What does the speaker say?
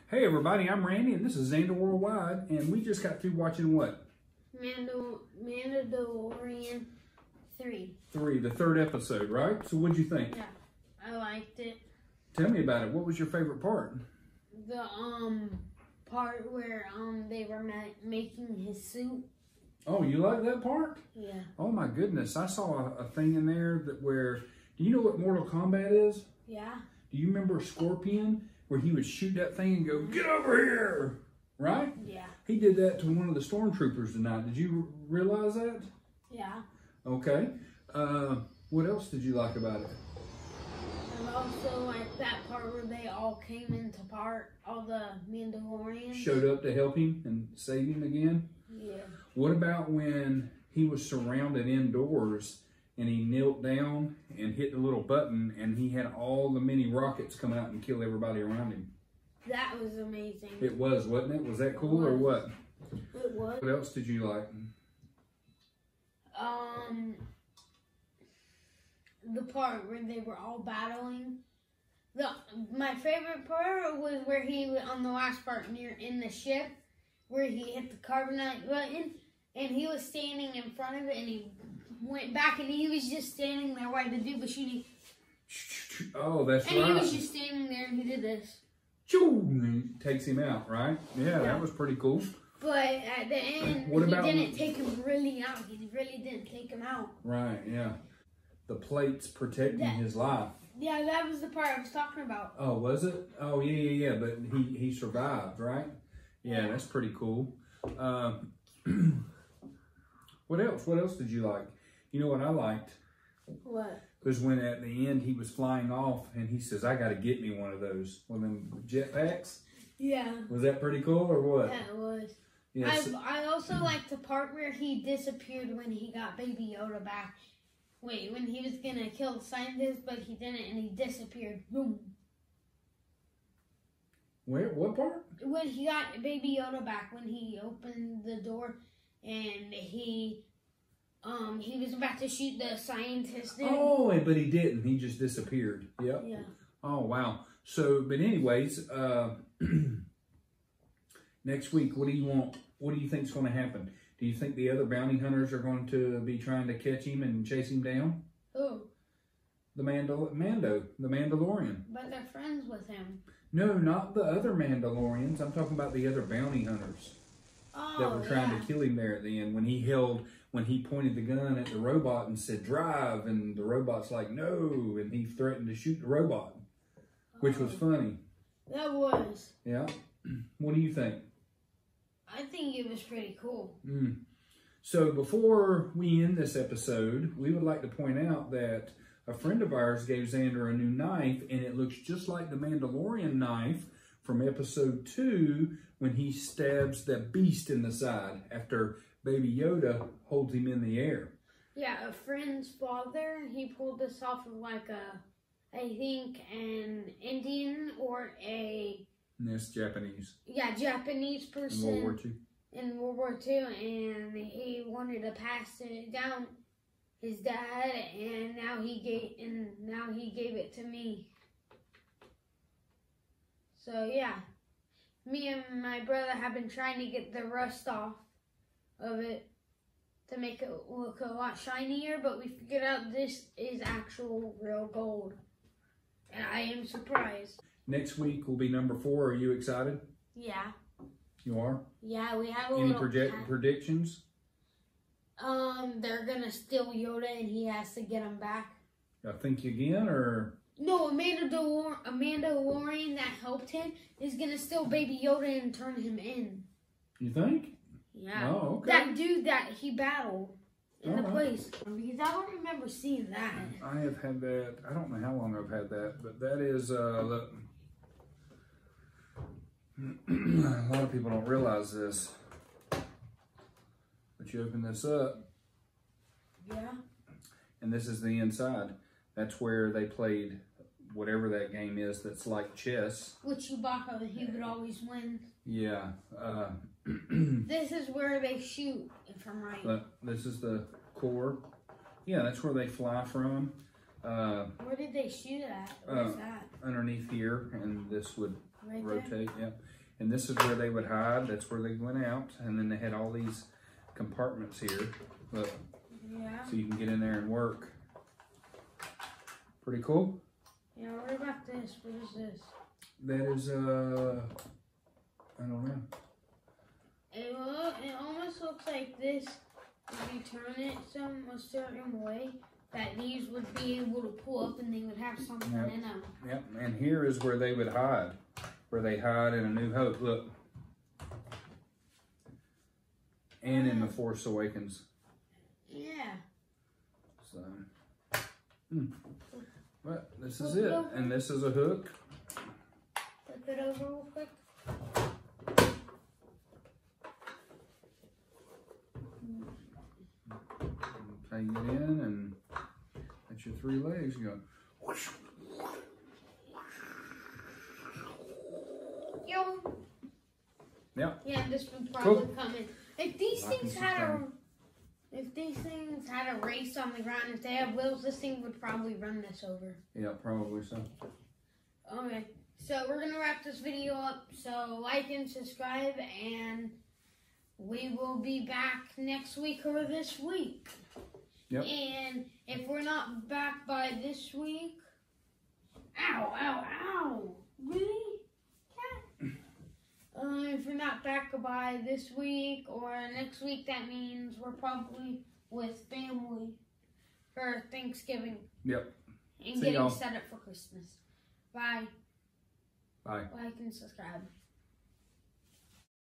Hey everybody, I'm Randy and this is XanderWorldWide, and we just got through watching what? Mandalorian 3. The third episode, right? So what'd you think? Yeah, I liked it. Tell me about it. What was your favorite part? The part where they were making his suit. Oh, you like that part? Yeah. Oh my goodness, I saw a thing in there do you know what Mortal Kombat is? Yeah. Do you remember Scorpion, where he would shoot that thing and go, "Get over here," right? Yeah. He did that to one of the stormtroopers tonight. Did you realize that? Yeah. Okay. What else did you like about it? And also like that part where they all came into part, all the Mandalorians. Showed up to help him and save him again? Yeah. What about when he was surrounded indoors and he knelt down and hit the little button and he had all the mini rockets come out and kill everybody around him? That was amazing. It was, wasn't it? Was that cool or what? It was. What else did you like? The part where they were all battling. My favorite part was where he was on the last part in the ship, where he hit the carbonite button and he was standing in front of it and he went back and he was just standing there while the dude was shooting. Oh, that's right. And he was just standing there and he did this. And he takes him out, right? Yeah, that was pretty cool. But at the end, he didn't take him really out. He really didn't take him out. Right, yeah. The plates protecting his life. Yeah, that was the part I was talking about. Oh, was it? Oh, yeah. But he survived, right? Yeah, that's pretty cool. What else? What else did you like? You know what I liked? What? Was when at the end he was flying off and he says, "I got to get me one of those." One of them jetpacks? Yeah. Was that pretty cool or what? Yeah, it was. Yes. I also liked the part where he disappeared when he got Baby Yoda back. Wait, when he was going to kill the scientist, but he didn't and he disappeared. Boom. Where? What part? When he got Baby Yoda back, when he opened the door and he was about to shoot the scientist. Oh, but he didn't. He just disappeared. Yep. Yeah. Oh, wow. So, but anyways, next week, what do you want? What do you think is going to happen? Do you think the other bounty hunters are going to be trying to catch him and chase him down? Who? The Mandalorian. But they're friends with him. No, not the other Mandalorians. I'm talking about the other bounty hunters that were trying to kill him there at the end. When he pointed the gun at the robot and said, "Drive," and the robot's like, "No," and he threatened to shoot the robot, which was funny. That was. Yeah. What do you think? I think it was pretty cool. So before we end this episode, we would like to point out that a friend of ours gave Xander a new knife, and it looks just like the Mandalorian knife from episode 2 when he stabs the beast in the side after Baby Yoda holds him in the air. Yeah, a friend's father, he pulled this off of like I think an Indian or a... And that's Japanese. Yeah, Japanese person. In World War II. In World War II, and he wanted to pass it down his dad, and now he gave it to me. So yeah, me and my brother have been trying to get the rust off of it to make it look a lot shinier, but we figured out this is actual real gold, and I am surprised. Next week will be number 4. Are you excited? Yeah. You are? Yeah, we have a Any little predictions? They're gonna steal Yoda and he has to get him back. I think again, or? No, Amanda Mandalorian that helped him is gonna steal Baby Yoda and turn him in. You think? Yeah. Oh, okay. That dude that he battled in the place. Because I don't remember seeing that. I have had that. I don't know how long I've had that, but that is, look. A lot of people don't realize this, but you open this up, yeah, and this is the inside. That's where they played whatever that game is that's like chess. With Chewbacca, he would always win. Yeah. This is where they shoot, if I'm right. This is the core. Yeah, that's where they fly from. Where did they shoot at? Where's that? Underneath here, and this would Right rotate, yeah. And this is where they would hide. That's where they went out. And then they had all these compartments here. Look. Yeah. So you can get in there and work. Pretty cool. Yeah, what about this? What is this? That is, I don't know. It almost looks like this. If you turn it a certain way, that these would be able to pull up and they would have something in them. Yep, and here is where they would hide. Where they hide in A New Hope. Look. And in The Force Awakens. Yeah. So. But this is it. And this is a hook. Flip it over real quick. How you get in and that's your 3 legs. You go. Whoosh. Yo. Yep. Yeah, this would probably Cool. come in. If these things had a race on the ground, if they had wheels, this thing would probably run this over. Yeah, probably so. Okay, so we're gonna wrap this video up. So like and subscribe, and we will be back next week or this week. Yep. And if we're not back by this week, ow, really? If we're not back by this week or next week, that means we're probably with family for Thanksgiving. Yep. And getting set up for Christmas. Bye. Bye. Like and subscribe.